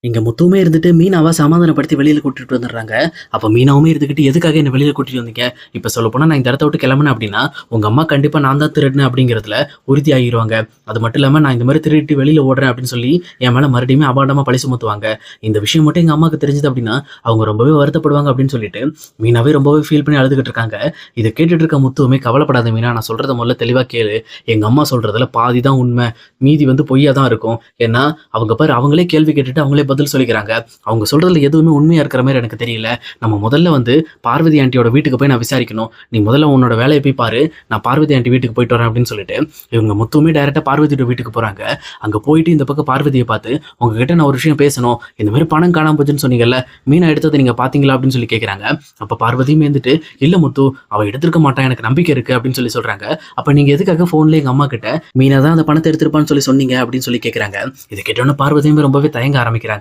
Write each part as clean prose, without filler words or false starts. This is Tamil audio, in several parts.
இங்க முத்துவுமே இருந்துட்டு மீனாவ சமாதானப்படுத்தி வெளியில கூட்டிட்டு வந்துடுறாங்க. அப்ப மீனாவுமே இருந்துகிட்டு, "எதுக்காக என்ன வெளியில கூட்டிட்டு வந்தீங்க? இப்ப சொல்லப்போனா நான் இந்த இடத்த விட்டு கிளம்புனேன் அப்படின்னா, உங்க அம்மா கண்டிப்பா நான் தான் திருடுனேன் அப்படிங்கிறதுல உறுதியாகிருவாங்க. அது மட்டும் இல்லாம நான் இந்த மாரி திருடிட்டு வெளியில ஓடுறேன் அப்படின்னு சொல்லி என் மேல மறுபடியுமே அபாண்டமா பழி சுமத்துவாங்க. இந்த விஷயம் மட்டும் எங்க அம்மாவுக்கு தெரிஞ்சது அப்படின்னா, அவங்க ரொம்பவே வருத்தப்படுவாங்க" அப்படின்னு சொல்லிட்டு மீனாவே ரொம்பவே ஃபீல் பண்ணி அழுதுகிட்டு இருக்காங்க. இத கேட்டுட்டு இருக்க முத்துவுமே, "கவலைப்படாத மீனா, நான் சொல்றத முதல்ல தெளிவா கேளு. எங்க அம்மா சொல்றதுல பாதி தான் உண்மை. மீதி வந்து பொய்யா தான் இருக்கும். ஏன்னா, அவங்க பாரு அவங்களே கேள்வி கேட்டுட்டு அவங்களே பதில் சொல்லிக்கிறாங்க. அவங்க சொல்றதுல எதுவுமே உண்மையா இருக்கிற மாரி எனக்கு தெரியல. நம்ம முதல்ல வந்து பார்வதி ஆன்ட்டியோட வீட்டுக்கு போய் நான் விசாரிக்கணும். நீ முதல்ல உன்னோட வேலைய போய் பாரு. நான் பார்வதி ஆன்ட்டி வீட்டுக்கு போயிட்டு வரேன் அப்படின்னு சொல்லிட்டு, இவங்க முத்துவுமே டைரக்ட்டா பார்வதியோட வீட்டுக்கு போறாங்க. அங்க போயிட்டு இந்த பக்கம் பார்வதிய பார்த்து, உங்ககிட்ட நான் ஒரு விஷயம் பேசணும். இந்த மாரி பணம் காணாம போச்சுன்னு சொன்னீங்கல்ல, மீனா எடுத்தத நீங்க பார்த்தீங்களா? அப்படின்னு சொல்லி கேட்கறாங்க. அப்ப பார்வதியும் இருந்துட்டு, இல்ல முத்து, அவ எடுத்திருக்க மாட்டா. எனக்கு நம்பிக்கை இருக்கு அப்படின்னு சொல்லி சொல்றாங்க. அப்ப நீங்க எதுக்காக ஃபோன்ல எங்க அம்மா கிட்ட, மீனா தான் அந்த பணத்த எடுத்திருப்பான்னு சொல்லி சொன்னீங்க அப்படின்னு சொல்லி கேட்கறாங்க. இத கேட்டோனே பார்வதியுமே ரொம்பவே தயங்க ஆரம்பிக்கிறாங்க.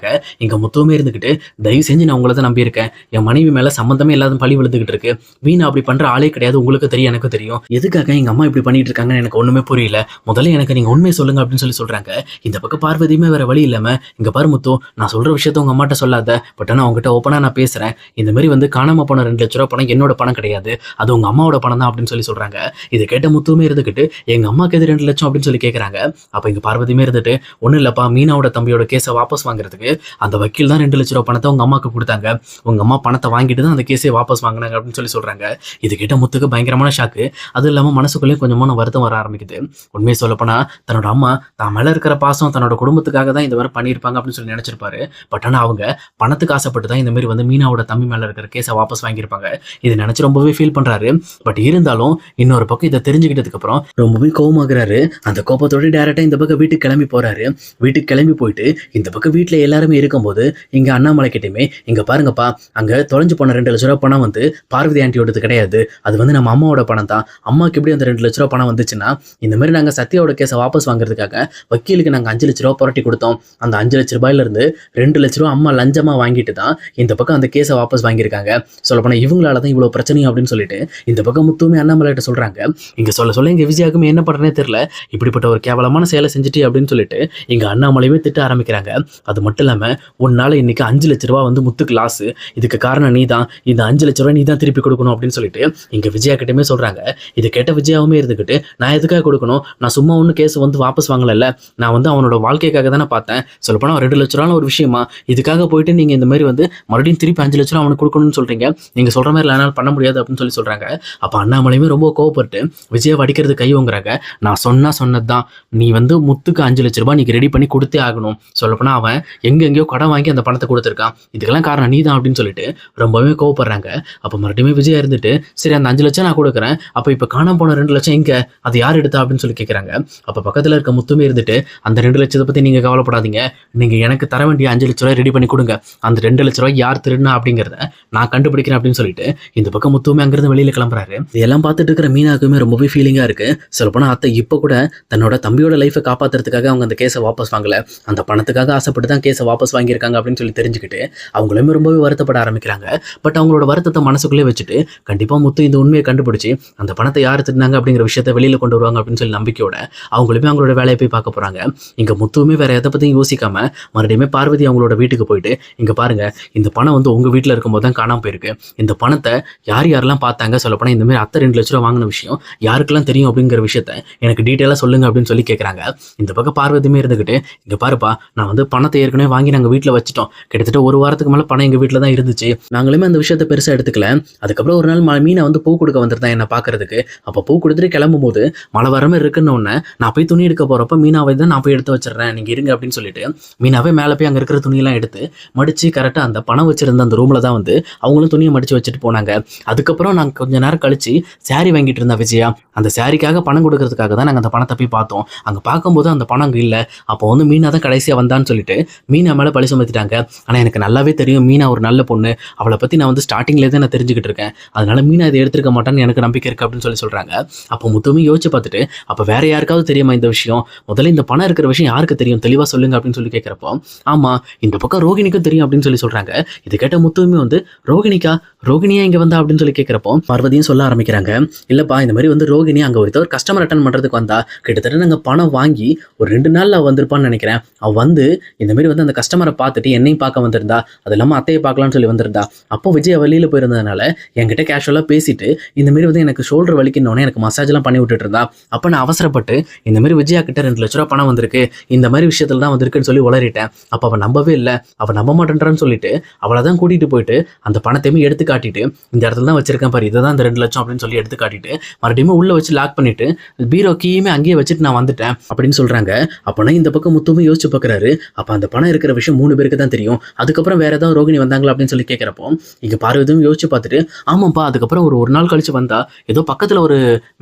இங்க முத்துவுமே இருந்துகிட்டு, தயவு செஞ்சு நான் உங்கள தான் நம்பியிருக்கேன். என் மனைவி மேல சம்மந்தமே இல்லாத பழி விழுந்துகிட்டு இருக்கு. மீனா அப்படி பண்ற ஆளே கிடையாது. உங்களுக்கு தெரியும், எனக்கும் தெரியும். எதுக்காக எங்க அம்மா இப்படி பண்ணிட்டு இருக்காங்கன்னு எனக்கு ஒண்ணுமே புரியல. முதல்ல எனக்கு நீங்க உண்மைய சொல்லுங்க அப்படின்னு சொல்லி சொல்றாங்க. இந்த பக்கம் பார்வதியுமே வேற வழி இல்லாம, இங்க பாரு முத்து, நான் சொல்ற விஷயத்த உங்க அம்மாட்ட சொல்லாத. பட் ஆனா உங்ககிட்ட ஓப்பனா நான் பேசுறேன். இந்த மாரி வந்து காணாம போன 2,00,000 பணம் என்னோட பணம் கிடையாது. அது உங்க அம்மாவோட பணம் தான் அப்படின்னு சொல்லி சொல்றாங்க. இத கேட்ட முத்துவுமே இருந்துகிட்டு, எங்க அம்மாக்கு எது 2,00,000 அப்படின்னு சொல்லி கேட்கறாங்க. அப்ப இங்க பார்வதியுமே இருந்துட்டு, ஒண்ணும் இல்லப்பா, மீனாவோட தம்பியோட கேஸ வாபஸ் வாங்குறதுக்கு அந்த வக்கீல் தான் 2,00,000 பணத்த உங்க அம்மாக்கு குடுத்தாங்க. உங்க அம்மா பணத்த வாங்கிட்டு தான் அந்த கேஸே வாபஸ் வாங்குனாங்க அப்படின்னு சொல்லி சொல்றாங்க. இது கேட்ட முத்துக்கு பயங்கரமான ஷாக்கு. அதுவும் இல்லாம மனசுக்குள்ளேயும் கொஞ்சமான வருத்தம் வர ஆரம்பிக்குது. உண்மைய சொல்லப்போனா, தன்னோட அம்மா தான் மேல இருக்கிற பாசம் தன்னோட குடும்பத்துக்காக தான் இந்த மாரி பண்ணியிருப்பாங்க அப்படின்னு சொல்லி நெனச்சிருப்பாரு. பட் ஆனா அவங்க பணத்துக்கு ஆசைப்பட்டு தான் இந்த மாரி வந்து மீனாவோட தம்பி மேல இருக்கிற கேஸ வாபஸ் வாங்கியிருப்பாங்க. இத நெனச்சு ரொம்பவே ஃபீல் பண்றாரு. பட் இருந்தாலும் இன்னொரு பக்கம் இத தெரிஞ்சுக்கிட்டதுக்கு அப்புறம் ரொம்பவே கோவமாகுறாரு. அந்த கோபத்தோட டைரக்ட்டா இந்த பக்கம் வீட்டுக்கு கிளம்பி போறாரு. வீட்டுக்கு கிளம்பி போயிட்டு இந்த பக்கம் வீட்ல எல்லாருமே இருக்கும்போது, இங்க அண்ணாமலை கிட்டயுமே, "இங்க பாருங்கப்பா, அங்க தொலைஞ்சு போன 2,00,000 பணம் வந்து பார்வதி ஆன்ட்டியோடது கிடையாது. அது வந்து நம்ம அம்மாவோட பணம் தான். அம்மாக்கு எப்படி அந்த 2,00,000 பணம் வந்துச்சுன்னா, இந்த மாரி நாங்க சத்யாவோட கேஸ வாபஸ் வாங்குறதுக்காக வக்கீலுக்கு நாங்க 5,00,000 புரட்டி குடுத்தோம். அந்த 5,00,000 இருந்து 2,00,000 அம்மா லஞ்சமா வாங்கிட்டு தான் இந்த பக்கம் அந்த கேஸ வாபஸ் வாங்கியிருக்காங்க. சொல்லப்போனா இவங்களால தான் இவ்வளோ பிரச்சனையும்" அப்படின்னு சொல்லிட்டு இந்த பக்கம் முத்துவுமே அண்ணாமலைட்ட சொல்றாங்க. இங்க சொல்ல சொல்ல இங்க விஜயாவுக்குமே என்ன பண்றதுன்னே தெரியல. இப்படிப்பட்ட ஒரு கேவலமான செயலை செஞ்சுட்டியே அப்படின்னு சொல்லிட்டு இங்க அண்ணாமலையுமே திட்ட ஆரம்பிக்கிறாங்க. அது மட்டும் இல்லாம, "உன்னால இன்னைக்கு 5,00,000 வந்து முத்துக்கு லாஸு. இதுக்கு காரணம் நீ தான். இந்த 5,00,000 நீ தான் திருப்பி குடுக்கணும்" அப்படின்னு சொல்லிட்டு இங்க விஜயா கிட்டயுமே சொல்றாங்க. இத கேட்ட விஜயாவுமே இருந்துகிட்டு, "நான் எதுக்காக குடுக்கணும்? நான் சும்மா ஒண்ணும் கேஸ் வந்து வாபஸ் வாங்கலல்ல. நான் வந்து அவனோட வாழ்க்கைக்காக தானே பார்த்தேன். சொல்லப்போனா 2,00,000 ஒரு விஷயமா? இதுக்காக போயிட்டு நீங்க இந்த மாரி வந்து மறுபடியும் திருப்பி 5,00,000 அவனுக்கு குடுக்கணும்னு சொல்றீங்க. நீங்க சொல்ற மாரி என்னால பண்ண முடியாது" அப்படின்னு சொல்லி சொல்றாங்க. அப்ப அண்ணாமலையுமே ரொம்ப கோவப்பட்டு விஜயாவ அடிக்கிறதுக்கு கை ஓங்குறாங்க. "நான் சொன்னா சொன்னது தான். நீ வந்து முத்துக்கு 5,00,000 நீங்க ரெடி பண்ணி குடுத்தே ஆகணும். சொல்லப்போனா அவன் எங்கெங்கேயோ கடன் வாங்கி அந்த பணத்த குடுத்துருக்கான். இதுக்கெல்லாம் காரணம் நீ தான்" அப்படின்னு சொல்லிட்டு ரொம்பவே கோவப்படுறாங்க. அப்ப மறுபடியும் விஜயா இருந்துட்டு, "சரி, அந்த 5,00,000 நான் குடுக்குறேன். அப்ப இப்ப காணாம போன 2,00,000 எங்க? அது யார் எடுத்தா?" அப்படின்னு சொல்லி கேட்கறாங்க. அப்ப பக்கத்துல இருக்க முத்துமே இருந்துட்டு, "அந்த 2,00,000 பத்தி நீங்க கவலைப்படாதீங்க. நீங்க எனக்கு தர வேண்டிய 5,00,000 ரெடி பண்ணி குடுங்க. அந்த 2,00,000 யார் திருடுனா அப்படிங்கிறத நான் கண்டுபிடிக்கிறேன்" அப்படின்னு சொல்லிட்டு இந்த பக்கம் முத்துவுமே அங்கிருந்து வெளியில கிளம்புறாரு. இதெல்லாம் பார்த்துட்டு இருக்கிற மீனாவுக்குமே ரொம்பவே ஃபீலிங்கா இருக்கு. சொல்லப்போனா அத்தை இப்ப கூட தன்னோட தம்பியோட லைஃப காப்பாத்துறதுக்காக அவங்க அந்த கேஸ வாபஸ் வாங்கல. அந்த பணத்துக்காக ஆசைப்பட்டு தான் கேஸ வாபஸ் வாங்கியிருக்காங்க அப்படின்னு சொல்லி தெரிஞ்சுக்கிட்டு, அவங்களுமே ரொம்பவே வருத்தப்பட ஆரம்பிக்கிறாங்க. பட் அவங்களோட வருத்தத்த மனசுக்குள்ளே வச்சுட்டு, கண்டிப்பா முத்து இந்த உண்மைய கண்டுபிடிச்சு, அந்த பணத்த யார் திருடுனாங்க அப்படிங்கிற விஷயத்த வெளியில கொண்டு வருவாங்க அப்படின்னு சொல்லி நம்பிக்கையோட, அவங்களுமே அவங்களோட வேலைய போய் பார்க்க போறாங்க. இங்க முத்துவுமே வேற எத பத்தியும் யோசிக்காம, மறுபடியுமே பார்வதி அவங்களோட வீட்டுக்கு போயிட்டு, "இங்க பாருங்க, இந்த பணம் வந்து உங்க வீட்ல இருக்கும்போது தான் காணாம போயிருக்கு. இந்த பணத்த யார் யாரெல்லாம் பார்த்தாங்க? சொல்லப்போனா இந்த மாரி அத்தை 2,00,000 வாங்குன விஷயம் யாருக்கெல்லாம் தெரியும் அப்படிங்கிற விஷயத்த எனக்கு டீட்டெயிலா சொல்லுங்க" அப்படின்னு சொல்லி கேட்கறாங்க. இந்த பக்கம் பார்வதியுமே இருந்துகிட்டு, "இங்க பாருப்பா, நான் வந்து பணத்த ஏற்கனவே வாங்கி நாங்க வீட்ல வச்சுட்டோம். கிட்டத்தட்ட 1 வாரத்துக்கு மேல பணம் எங்க வீட்ல தான் இருந்துச்சு. நாங்களுமே அந்த விஷயத்த பெருசா எடுத்துக்கல. அதுக்கப்புறம் ஒரு நாள் மீனா வந்து பூ குடுக்க வந்திருந்தா என்ன பார்க்கறதுக்கு. அப்ப பூ குடுத்துட்டு கிளம்பும்போது மழை வர மாரி இருக்குன்ன உடனே, நான் போய் துணி எடுக்க போறப்ப மீனாவை தான் நான் போய் எடுத்து வச்சுடுறேன். நீங்க இருங்க" அப்படின்னு சொல்லிட்டு மீனாவே மேல போய் அங்க இருக்கிற துணியெல்லாம் எடுத்து மடிச்சு கரெக்ட்டா அந்த பணம் வச்சிருந்த அந்த ரூம்ல தான் வந்து அவங்களும் துணிய மடிச்சு வச்சுட்டு போனாங்க. அதுக்கப்புறம் நாங்க கொஞ்ச நேரம் கழிச்சு சாரி வாங்கிட்டு இருந்தா விஜயா. அந்த சாரிக்காக பணம் குடுக்கறதுக்காக தான் நாங்க அந்த பணத்த போய் பார்த்தோம். அங்க பார்க்கும்போது அந்த பணம் அங்க இல்ல. அப்போ வந்து மீனா தான் கடைசியா வந்தான்னு சொல்லிட்டு மீனா மேல பழி சுமத்திட்டாங்க. ஆனா எனக்கு நல்லாவே தெரியும் மீனா ஒரு நல்ல பொண்ணு. அவள பத்தி நான் வந்து ஸ்டார்ட்டிங்ல தான் நான் தெரிஞ்சுக்கிட்டு இருக்கேன். அதனால மீனா இத எடுத்திருக்க மாட்டான்னு எனக்கு நம்பிக்கை இருக்கு அப்படின்னு சொல்லி சொல்றாங்க. அப்போ முத்துவுமே யோசிச்சு பார்த்துட்டு, "அப்ப வேற யாருக்காவது தெரியுமா இந்த விஷயம்? முதல்ல இந்த பணம் இருக்கிற விஷயம் யாருக்கு தெரியும்? தெளிவா சொல்லுங்க" அப்படின்னு சொல்லி கேட்கிறப்போ, "ஆமா, இந்த பக்கம் ரோகிணிக்கும் தெரியும்" அப்படின்னு சொல்லி சொல்றாங்க. இத கேட்ட முத்துவுமே வந்து, "ரோகிணிக்கா? ரோகிணியா இங்க வந்தா அப்படின்னு சொல்லி கேட்கிறப்போ பார்வதியும் சொல்ல ஆரம்பிக்கிறாங்க, இல்லப்பா இந்த மாதிரி வந்து ரோகிணி அங்க ஒரு ஏதோ ஒரு கஸ்டமர் அட்டன் பண்றதுக்கு வந்தா, கிட்டத்தட்ட நாங்க பணம் வாங்கி ஒரு 2 நாள்ல அவ வந்திருப்பான்னு நினைக்கிறேன். அவ வந்து இந்த மாதிரி வந்து அந்த கஸ்டமரை பார்த்துட்டு என்னையும் பார்க்க வந்திருந்தா, அது இல்லாம அத்தையை பார்க்கலாம்னு சொல்லி வந்திருந்தா. அப்போ விஜய் வெளியில போயிருந்ததுனால என்கிட்ட கேஷுவலா பேசிட்டு இந்த மாதிரி வந்து எனக்கு ஷோல்டர் வலிக்கணும்னே எனக்கு மசாஜ் எல்லாம் பண்ணி விட்டுட்டு இருந்தா. அப்ப நான் அவசரப்பட்டு இந்த மாதிரி விஜயா கிட்ட 2 லட்ச ரூபா பணம் வந்திருக்கு, இந்த மாதிரி விஷயத்துல தான் வந்திருக்குன்னு சொல்லி உளறிட்டேன். அப்ப அவ நம்பவே இல்லை, அவ நம்ப மாட்டேன்றான்னு சொல்லிட்டு அவளை தான் கூட்டிட்டு போயிட்டு அந்த பணத்தையுமே எடுத்து காட்டிட்டு, இந்த இடத்துல தான் வச்சிருக்கேன் பாரு, இதுதான் அந்த 2 லட்சம் அப்படின்னு சொல்லி எடுத்து காட்டிட்டு மறுபடியும் உள்ள வச்சு லாக் பண்ணிட்டு பீரோ கீயுமே அங்கேயே வச்சுட்டு நான் வந்துட்டேன் அப்படின்னு சொல்றாங்க. அப்போனா இந்த பக்கம் முத்துமே யோசிச்சு பார்க்குறாரு, அப்போ அந்த பணம் இருக்கிற விஷயம் 3 பேருக்கு தான் தெரியும், அதுக்கப்புறம் வேற ஏதாவது ரோகிணி வந்தாங்களா அப்படின்னு சொல்லி கேட்குறப்போ இங்கே பார்வதியும் யோசிச்சு பார்த்துட்டு, ஆமாப்பா அதுக்கப்புறம் ஒரு நாள் கழிச்சு வந்தா, ஏதோ பக்கத்தில் ஒரு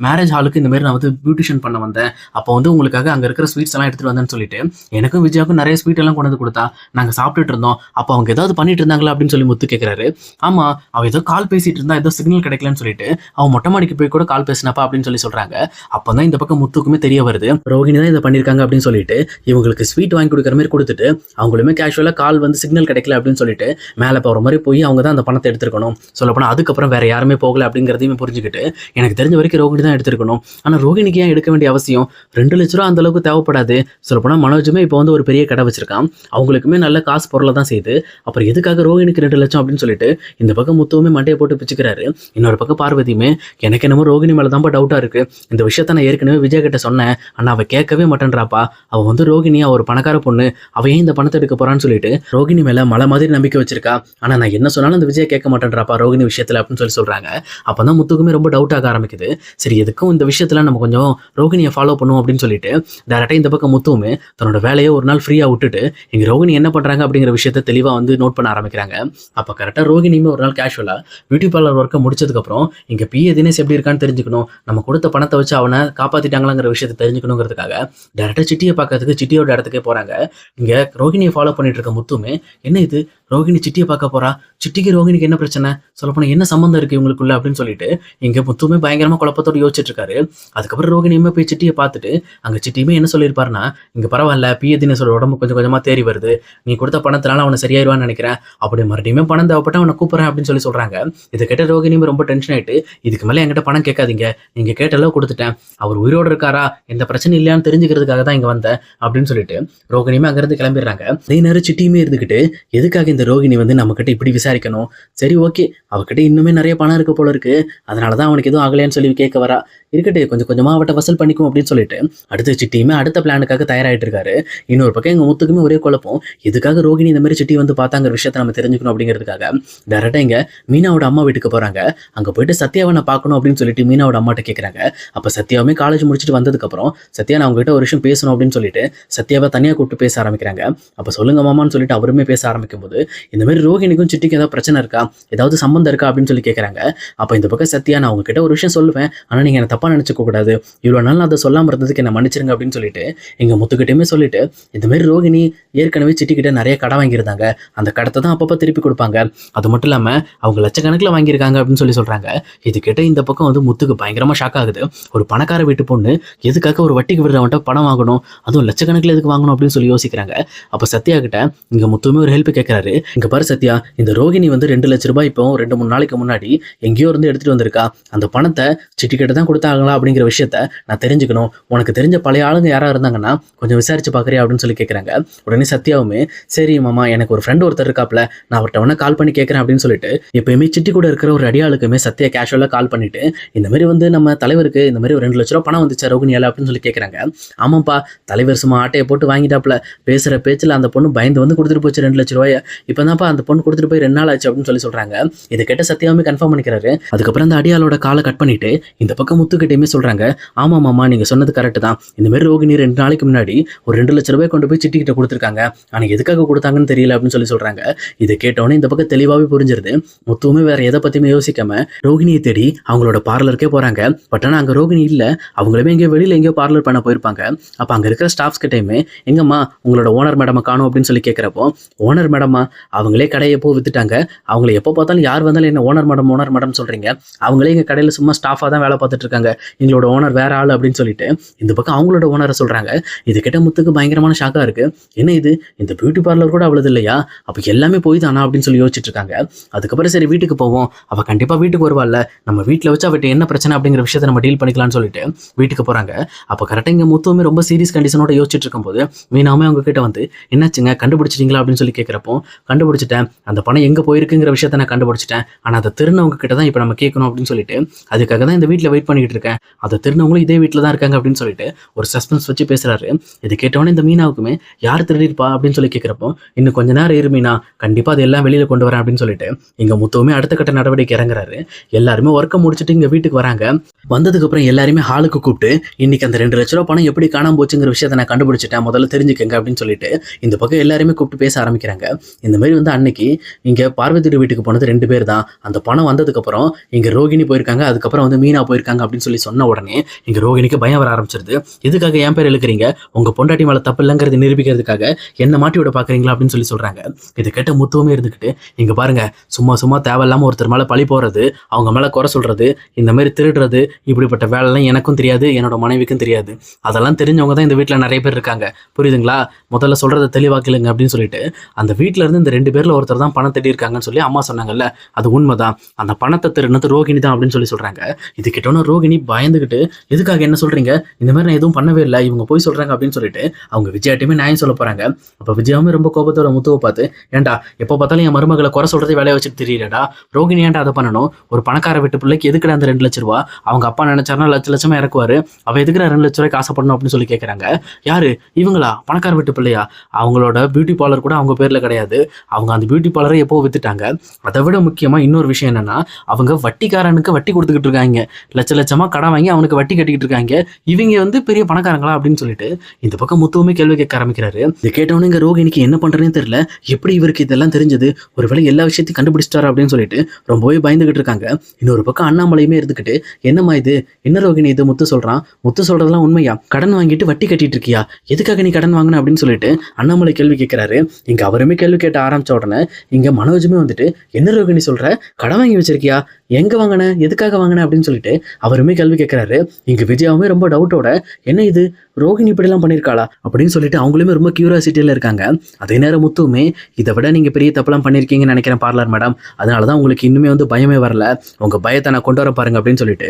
மேரேஜ் ஹாலுக்கு இந்த மாதிரி நான் வந்து பியூட்டிஷியன் பண்ண வந்தேன், அப்போ வந்து உங்களுக்காக அங்கே இருக்கிற ஸ்வீட்ஸ் எல்லாம் எடுத்துட்டு வந்தேன்னு சொல்லிட்டு எனக்கும் விஜயாவுக்கும் நிறைய ஸ்வீட் எல்லாம் கொண்டு வந்து கொடுத்தா, நாங்கள் சாப்பிட்டுட்டு இருந்தோம், அப்போ அவங்க ஏதாவது பண்ணிட்டு இருந்தாங்களா அப்படின்னு சொல்லி முத்து கேட்குறாரு. ஆமா அவ ஏதோ கால் பேசிட்டு இருந்தா, ஏதோ சிக்னல் கிடைக்கலன்னு சொல்லிட்டு அவன் மொட்டை மாடிக்கு போய் கூட கால் பேசினப்பா அப்படின்னு சொல்லி சொல்றாங்க. அப்பதான் இந்த பக்கம் முத்துக்குமே தெரிய வருது, ரோகிணி தான் இதை பண்ணிருக்காங்க அப்படின்னு சொல்லிட்டு இவங்களுக்கு ஸ்வீட் வாங்கி கொடுக்குற மாதிரி கொடுத்துட்டு அவங்களுமே கேஷுவலா கால் வந்து சிக்னல் கிடைக்கல அப்படின்னு சொல்லிட்டு மேலே போகிற மாதிரி போய் அவங்க தான் அந்த பணத்தை எடுத்துருக்கணும். சொல்லப்போனால் அதுக்கப்புறம் வேற யாருமே போகல அப்படிங்கிறதையும் புரிஞ்சுக்கிட்டு எனக்கு தெரிஞ்ச வரைக்கும் ரோகிணி தான் எடுத்துருக்கணும். ஆனால் ரோகிணிக்கு ஏன் எடுக்க வேண்டிய அவசியம்? 2 லட்ச ரூபா அந்த அளவுக்கு தேவைப்படாது. சொல்லப்போனால் மனோஜுமே இப்போ வந்து ஒரு பெரிய கடை வச்சிருக்கான், அவங்களுக்குமே நல்ல காசு பொருளை தான் செய்யுது, அப்புறம் எதுக்காக ரோகிணிக்கு 2 லட்சம் அப்படின்னு சொல்லிட்டு இந்த பக்கம் முத்துவுமே மண்டையை போட்டு பிச்சுக்கிறாரு. இன்னொரு பக்கம் பார்வதியுமே எனக்கு என்னமோ ரோகிணி மேலே தான் டவுட்டாக இருக்கு, இந்த விஷயத்த நான் ஏற்கனவே விஜய் கிட்ட சொன்னேன், ஆனால் அவள் கேட்கவே மாட்டேன்றாப்பா, அவள் வந்து ரோகிணி ஒரு பணக்கார பொண்ணு, அவள் ஏன் இந்த பணத்தை எடுக்க போறான்னு சொல்லிட்டு ரோகிணி மேலே மலை மாதிரி நம்பிக்கை வச்சிருக்கா, ஆனால் நான் என்ன சொன்னாலும் அந்த விஜய் கேட்க மாட்டேன்றாப்பா ரோகிணி விஷயத்தில் அப்படின்னு சொல்லி சொல்றாங்க. அப்போ தான் முத்துக்குமே ரொம்ப டவுட் ஆக ஆரம்பிக்குது. சரி எதுக்கும் இந்த விஷயத்துல நம்ம கொஞ்சம் ரோகிணியை ஃபாலோ பண்ணுவோம் அப்படின்னு சொல்லிட்டு டேரக்டாக இந்த பக்கம் முத்துவுமே தன்னோட வேலையை ஒரு நாள் ஃப்ரீயாக விட்டுட்டு இங்கே ரோகிணி என்ன பண்ணுறாங்க அப்படிங்கிற விஷயத்த தெளிவாக வந்து நோட் பண்ண ஆரம்பிக்கிறாங்க. அப்போ கரெக்டாக ரோகிணியுமே ஒரு நாள் கேஷுவலாக பியூட்டி பார்லர் ஒர்க்கை முடிச்சதுக்கப்புறம் இங்கே பிஏ தினேஷ் எப்படி இருக்கான்னு தெரிஞ்சுக்கணும், நம்ம கொடுத்த பணத்தை வச்சு அவனை காப்பாற்றிட்டாங்களாங்கிற விஷயத்தை தெரிஞ்சுக்கணுங்கிறதுக்காக டேரக்டாக சிட்டியை பார்க்கறதுக்கு சிட்டியோட இடத்துக்கே போகிறாங்க. இங்கே ரோகிணியை ஃபாலோ பண்ணிட்டு இருக்க முத்துமே, என்ன இது ரோகிணி சிட்டியை பார்க்க போறா, சிட்டிக்கு ரோகிணிக்கு என்ன பிரச்சனை, சொல்லப்போனால் என்ன சம்மந்தம் இருக்குது இவங்களுக்குள்ள அப்படின்னு சொல்லிட்டு இங்கே முத்துமே பயங்கரமாக குழப்பத்தோடு யோசிச்சுட்டு இருக்காரு. அதுக்கப்புறம் ரோகிணியுமே போய் சிட்டியை பார்த்துட்டு அங்கே சிட்டியுமே என்ன சொல்லியிருப்பாருன்னா, இங்கே பரவாயில்ல பிஏ தினேஷோட உடம்பு கொஞ்சம் கொஞ்சமாக தேறி வருது, நீ கொடுத்த பணத்தினால அவனை சரியாயிருவான்னு நினைக்கிறேன், அப்படி மறுபடியுமே பணம் தேவைப்பட்டு அவனை கூப்பிட்றேன் அப்படின்னு சொல்லி சொல்கிறாங்க. இதை கேட்ட ரோகிணியுமே ரொம்ப டென்ஷன் ஆகிட்டு, இதுக்கு மேலே என்கிட்ட பணம் கேட்காதீங்க, நீங்கள் கேட்ட அளவு கொடுத்துட்டேன், அவர் உயிரோடு இருக்காரா எந்த பிரச்சனையும் இல்லையான்னு தெரிஞ்சுக்கிறதுக்காக தான் இங்கே வந்தேன் அப்படின்னு சொல்லிட்டு ரோகிணியுமே அங்கேருந்து கிளம்பிடுறாங்க. அதே நேரம் சிட்டியுமே இருந்துக்கிட்டு எதுக்காக இந்த ரோகிணி வந்து நம்மக்கிட்ட இப்படி விசாரிக்கணும், சரி ஓகே அவகிட்ட இன்னுமே நிறைய பணம் இருக்க போல இருக்கு, அதனால தான் அவனுக்கு எதுவும் ஆகலையான்னு சொல்லி கேட்க வரா, இருக்கட்டு கொஞ்சம் கொஞ்சமாக அவட்ட வசூல் பண்ணிக்கும் அப்படின்னு சொல்லிட்டு அடுத்த சிட்டியுமே அடுத்த பிளானுக்காக தயாராகிட்டு இருக்காரு. இன்னொரு பக்கம் எங்கள் முத்துக்குமே ஒரே குழப்பம், எதுக்காக ரோகிணி இந்த மாதிரி சிட்டி வந்து பார்த்தாங்கிற விஷயத்தை நம்ம தெரிஞ்சுக்கணும் அப்படிங்கிறதுக்காக டேரக்டாக இங்கே மீனாவோட அம்மா வீட்டுக்கு போகிறாங்க. அங்கே போயிட்டு சத்யாவை நான் பார்க்கணும் அப்படின்னு சொல்லிட்டு மீனாவோட அம்மாட்ட கேட்குறாங்க. அப்போ சத்யாவுமே காலேஜ் முடிச்சுட்டு வந்ததுக்கப்புறம் சத்யா நான் அவங்ககிட்ட ஒரு விஷயம் பேசணும் அப்படின்னு சொல்லிட்டு சத்யாவை தனியாக கூப்பிட்டு பேச ஆரம்பிக்கிறாங்க. அப்போ சொல்லுங்க மாமான்னு சொல்லிட்டு அவருமே பேச ஆரம்பிக்கும் போது இந்த மாதிரி ரோகிணிக்கும் சிட்டிக்கு ஏதாவது பிரச்சனை இருக்கா, ஏதாவது சம்பந்தம் இருக்கா அப்படின்னு சொல்லி கேட்குறாங்க. அப்போ இந்த பக்கம் சத்யா நான் உங்ககிட்ட ஒரு விஷயம் சொல்லுவேன், ஆனால் நீங்கள் என்ன தப்பாக நினச்சிக்க கூடாது, இவ்வளோ நாள் நான் அதை சொல்லாமல் இருந்ததுக்கு என்ன மன்னிச்சிருங்க அப்படின்னு சொல்லிட்டு எங்கள் முத்துக்கிட்டேயுமே சொல்லிட்டு இந்த மாதிரி ரோகிணி ஏற்கனவே சிட்டிக்கிட்ட நிறைய கடை வாங்கியிருந்தாங்க, அந்த கடத்தை தான் அப்பப்போ திருப்பி கொடுப்பாங்க, அது மட்டும் இல்லாமல் அவங்க லட்சக்கணக்கில் வாங்கியிருக்காங்க அப்படின்னு சொல்லி சொல்கிறாங்க. இது கேட்ட இந்த பக்கம் வந்து முத்துக்கு பயங்கரமாக ஷாக் ஆகுது. ஒரு பணக்கார வீட்டு பொண்ணு எதுக்காக ஒரு வட்டிக்கு விடுறவன்ட்ட பணம் வாங்கணும், அதுவும் லட்சக்கணக்கில் எதுக்கு வாங்கணும் அப்படின்னு சொல்லி யோசிக்கிறாங்க. அப்போ சத்யா கிட்ட இங்கே முத்துமே ஒரு ஹெல்ப் கேட்குறாரு. இங்கே பாரு சத்யா, இந்த ரோகிணி வந்து 2 லட்ச ரூபாய் இப்போ 2-3 நாளைக்கு முன்னாடி எங்கேயோ இருந்து எடுத்துகிட்டு வந்திருக்கா, அந்த பணத்தை சிட்டிக்கிட்ட தான் கொடுத்தாங்களா அப்படிங்கிற விஷயத்த நான் தெரிஞ்சுக்கணும், உனக்கு தெரிஞ்ச பழைய ஆளுங்க யாராக இருந்தாங்கன்னா கொஞ்சம் விசாரிச்சு பார்க்குறியா அப்படின்னு சொல்லி கேட்குறாங்க. உடனே சத்யாவுமே சரி மாமா எனக்கு ஒரு ஃப்ரெண்ட் ஒருத்தர் இருக்காப்ல, நான் அவர்கிட்ட வேணா கால் பண்ணி கேட்குறேன் அப்படின்னு சொல்லிட்டு எப்பயுமே சிட்டி கூட இருக்கிற ஒரு அடியாளுக்குமே சத்யா கேஷுவலாக கால் பண்ணிட்டு இந்த மாதிரி வந்து நம்ம தலைவருக்கு இந்த மாதிரி ஒரு 2 லட்ச ரூபா பணம் வந்துச்சா ரோகிணியால அப்படின்னு சொல்லி கேட்குறாங்க. ஆமாப்பா தலைவர் சும்மா ஆட்டையை போட்டு வாங்கிட்டாப்ல, பேசுகிற பேச்சில் அந்த பொண்ணு பயந்து வந்து கொடுத்துட்டு போச்சு 2 லட்ச ரூபாய், இப்போ தான்ப்பா அந்த பொண்ணு கொடுத்துட்டு போய் 2 நாள் ஆச்சு அப்படின்னு சொல்லி சொல்கிறாங்க. இதை கேட்ட சத்யாவுமே கன்ஃபார்ம் பண்ணிக்கிறாரு. அதுக்கப்புறம் அந்த அடியாளோட காலை கட் பண்ணிட்டு இந்த பக்கம் முத்துக்கிட்டையுமே சொல்கிறாங்க, ஆமாம் மாமா நீங்கள் சொன்னது கரெக்டு தான், இந்த மாதிரி ரோகிணி 2 நாளைக்கு முன்னாடி ஒரு 2 லட்ச ரூபாய் கொண்டு போய் சிட்டிக்கிட்ட கொடுத்துருக்காங்க, ஆனால் எதுக்காக கொடுத்தாங்கன்னு தெரியல அப்படின்னு சொல்லி சொல்கிறாங்க. இதை கேட்டோன்னே இந்த பக்கம் தெளிவாகவே புரிஞ்சிருது. முத்துவுமே வேற எதை பற்றியுமே யோசிக்காம ரோகிணியை தேடி அவங்களோட பார்லருக்கே போகிறாங்க. பட் ஆனால் அங்கே ரோகிணி இல்லை, அவங்களுமே எங்கேயோ வெளியில் எங்கேயோ பார்லர் பண்ண போயிருப்பாங்க. அப்போ அங்கே இருக்கிற ஸ்டாஃப்ஸ் கிட்டையுமே எங்கம்மா உங்களோட ஓனர் மேடமை காணும் அப்படின்னு சொல்லி கேட்குறப்போ ஓனர் மேடமா அவங்களே கடையை எப்போ வித்துட்டாங்க. அவங்கள எப்போ பார்த்தாலும் யார் வந்தாலும் என்ன ஓனர் மேடம் சொல்றீங்க. அவங்களே எங்க கடையில சும்மா ஸ்டாஃபா தான் வேலை பார்த்துட்டு இருக்காங்க. எங்களோட ஓனர் வேற ஆள் அப்படின்னு சொல்லிட்டு இந்த பக்கம் அவங்களோட ஓனரை சொல்றாங்க. இது கேட்ட முத்துக்கு பயங்கரமான ஷாக்கா இருக்கு. என்ன இது, இந்த பியூட்டி பார்லர் கூட அவ்வளவு இல்லையா, அப்ப எல்லாமே போய் தானா அப்படின்னு சொல்லி யோசிச்சுட்டு இருக்காங்க. அதுக்கப்புறம் சரி வீட்டுக்கு போவோம், அவ கண்டிப்பா வீட்டுக்கு வருவாள்ல, நம்ம வீட்டுல வச்சு அவட்ட என்ன பிரச்சனை அப்படிங்கிற விஷயத்த நம்ம டீல் பண்ணிக்கலாம்னு சொல்லிட்டு வீட்டுக்கு போறாங்க. அப்ப கரெக்டா இங்க முத்துவுமே ரொம்ப சீரியஸ் கண்டிஷனோட யோசிச்சுட்டு இருக்கும்போது மீனாவுமே அவங்க கிட்ட வந்து என்னாச்சுங்க கண்டுபிடிச்சிட்டீங்களா அப்படின்னு சொல்லி கேட்கிறப்போ, கண்டுபிடிச்சிட்டேன், அந்த பணம் எங்க போயிருக்குங்கிற விஷயத்த நான் கண்டுபிடிச்சிட்டேன், ஆனா அதை திருநவங்க கிட்ட தான் இப்ப நம்ம கேட்கணும் அப்படின்னு சொல்லிட்டு அதுக்காக தான் இந்த வீட்டுல வெயிட் பண்ணிட்டு இருக்கேன், அதை திருநவங்களும் இதே வீட்டுல தான் இருக்காங்க அப்படின்னு சொல்லிட்டு ஒரு சஸ்பென்ஸ் வச்சு பேசுறாரு. இது கேட்டவொடனே இந்த மீனாவுக்குமே யார் திருடிருப்பா அப்படின்னு சொல்லி கேட்கிறப்போ, இன்னும் கொஞ்ச நேரம் இரு மீனா, கண்டிப்பா அது எல்லாம் வெளியில கொண்டு வரேன் அப்படின்னு சொல்லிட்டு இங்க முத்துவுமே அடுத்த கட்ட நடவடிக்கை இறங்குறாரு. எல்லாருமே ஒர்க்கை முடிச்சுட்டு இங்க வீட்டுக்கு வராங்க. வந்ததுக்கு அப்புறம் எல்லாருமே ஹாலுக்கு கூப்பிட்டு இன்னைக்கு அந்த 2 லட்ச ரூபாய் பணம் எப்படி காணாம போச்சுங்கிற விஷயத்த நான் கண்டுபிடிச்சிட்டேன், முதல்ல தெரிஞ்சுக்கங்க அப்படின்னு சொல்லிட்டு இந்த பக்கம் எல்லாருமே கூப்பிட்டு பேச ஆரம்பிக்கிறாங்க. இந்த மாதிரி வந்து அன்னைக்கு இங்க பார்வதி வீட்டுக்கு போனது 2 பேர் தான். அந்த பணம் வந்ததுக்கு அப்புறம் இங்க ரோகிணி போயிருக்காங்க, அதுக்கப்புறம் வந்து மீனா போயிருக்காங்க அப்படின்னு சொல்லி சொன்ன உடனே இங்க ரோகிணிக்கு பயம் வர ஆரம்பிச்சிருது. எதுக்காக என் பேர் இழுக்கிறீங்க, உங்க பொண்டாட்டி மேல தப்பு இல்லைங்கிறது நிரூபிக்கிறதுக்காக என்ன மாட்டி விட பாக்குறீங்களா அப்படின்னு சொல்லி சொல்றாங்க. இதை கேட்ட முத்துவமே இருந்துக்கிட்டு இங்க பாருங்க, சும்மா சும்மா தேவையில்லாம ஒருத்தர் மேல பழி போடுறது, அவங்க மேல குறை சொல்றது, இந்த மாதிரி திருடுறது, இப்படிப்பட்ட வேலைலாம் எனக்கும் தெரியாது, என்னோட மனைவிக்கும் தெரியாது, அதெல்லாம் தெரிஞ்சவங்க தான் இந்த வீட்டில் நிறைய பேர் இருக்காங்க, புரியுதுங்களா, முதல்ல சொல்றதை தெளிவாக்கலுங்க அப்படின்னு சொல்லிட்டு அந்த வீட்டில இருந்து இந்த 2 பேர்ல ஒருத்தர் தான் பணம் தேடி இருக்காங்கன்னு சொல்லி அம்மா சொன்னாங்கல்ல, அது உண்மைதான், அந்த பணத்தை திருடினது ரோகிணி தான் அப்படின்னு சொல்லி சொல்றாங்க. இது கிட்டோன்னு ரோகிணி பயந்துகிட்டு எதுக்காக என்ன சொல்றீங்க, இந்த மாதிரி நான் எதுவும் பண்ணவே இல்லை, இவங்க போய் சொல்றாங்க அப்படின்னு சொல்லிட்டு அவங்க விஜயாட்டையுமே நியாயம் சொல்ல போறாங்க. அப்ப விஜயாவுமே ரொம்ப கோபத்தோட முத்துவை பார்த்து, ஏன்டா எப்போ பார்த்தாலும் என் மருமகளை குறை சொல்றதே வேலையை வச்சுட்டு தெரியலடா, ரோகிணி ஏன்டா அதை பண்ணணும், ஒரு பணக்கார வீட்டு பிள்ளைக்கு எதுக்குடா அந்த 2 லட்ச ரூபா, அவங்க அப்பா நினைச்சாருன்னா லட்ச லட்சமா இறக்குவாரு, அவ எதுக்குடா 2 லட்ச ரூபாய்க்கு ஆசைப்படணும் அப்படின்னு சொல்லி கேட்கறாங்க. யாரு இவங்களா, பணக்கார வீட்டு பிள்ளையா, அவங்களோட பியூட்டி பார்லர் கூட அவங்க பேர்ல கிடையாது, அவங்க அந்த பியூட்டி பார்லரை எப்போ வித்துட்டாங்க. அதை விட முக்கியமா இன்னொரு விஷயம் என்னன்னா, அவங்க வட்டிக்காரனுக்கு வட்டி கொடுத்துக்கிட்டு இருக்காங்க, லட்ச லட்சமா கடன் வாங்கி அவனுக்கு வட்டி கட்டிக்கிட்டு இருக்காங்க, இவங்க வந்து பெரிய பணக்காரங்களா அப்படின்னு சொல்லிட்டு இந்த பக்கம் முத்துவுமே கேள்வி கேட்க ஆரம்பிக்கிறாரு. இதை கேட்டவனு இங்க ரோகிணிக்கு என்ன பண்றேன்னு தெரியல, எப்படி இவருக்கு இதெல்லாம் தெரிஞ்சது, ஒருவேளை எல்லா விஷயத்தையும் கண்டுபிடிச்சிட்டாரு அப்படின்னு சொல்லிட்டு ரொம்பவே பயந்துகிட்டு இருக்காங்க. இன்னொரு பக்கம் அண்ணாமலையுமே இருந்துக்கிட்டு, என்னம்மா இது, என்ன ரோகிணி இது, முத்து சொல்றான், முத்து சொல்றதெல்லாம் உண்மையா, கடன் வாங்கிட்டு வட்டி கட்டிட்டு இருக்கியா, எதுக்காக நீ கடன் வாங்கின அப்படின்னு சொல்லிட்டு அண்ணாமலை கேள்வி கேட்கிறாரு. இங்க அவருமே கேள்வி கேட்ட ஆரம்பிச்ச உடனே இங்க மனோஜுமே வந்துட்டு, என்ன ரோகிணி சொல்ற, கடன் வாங்கி வச்சிருக்கியா, எங்க வாங்கின, எதுக்காக வாங்கின அப்படின்னு சொல்லிட்டு அவருமே கேள்வி கேட்கிறாரு. இங்க விஜயாவுமே ரொம்ப டவுட்டோட, என்ன இது ரோகிணி இப்படிலாம் பண்ணியிருக்காளா அப்படின்னு சொல்லிட்டு அவங்களுமே ரொம்ப கியூரியாசிட்டியில இருக்காங்க. அதே நேரம் முத்துவுமே, இதை விட நீங்க பெரிய தப்பெல்லாம் பண்ணியிருக்கீங்கன்னு நினைக்கிறேன் பார்லர் மேடம், அதனாலதான் உங்களுக்கு இன்னுமே வந்து பயமே வரல, உங்க பயத்தை நான் கொண்டு வர பாருங்க அப்படின்னு சொல்லிட்டு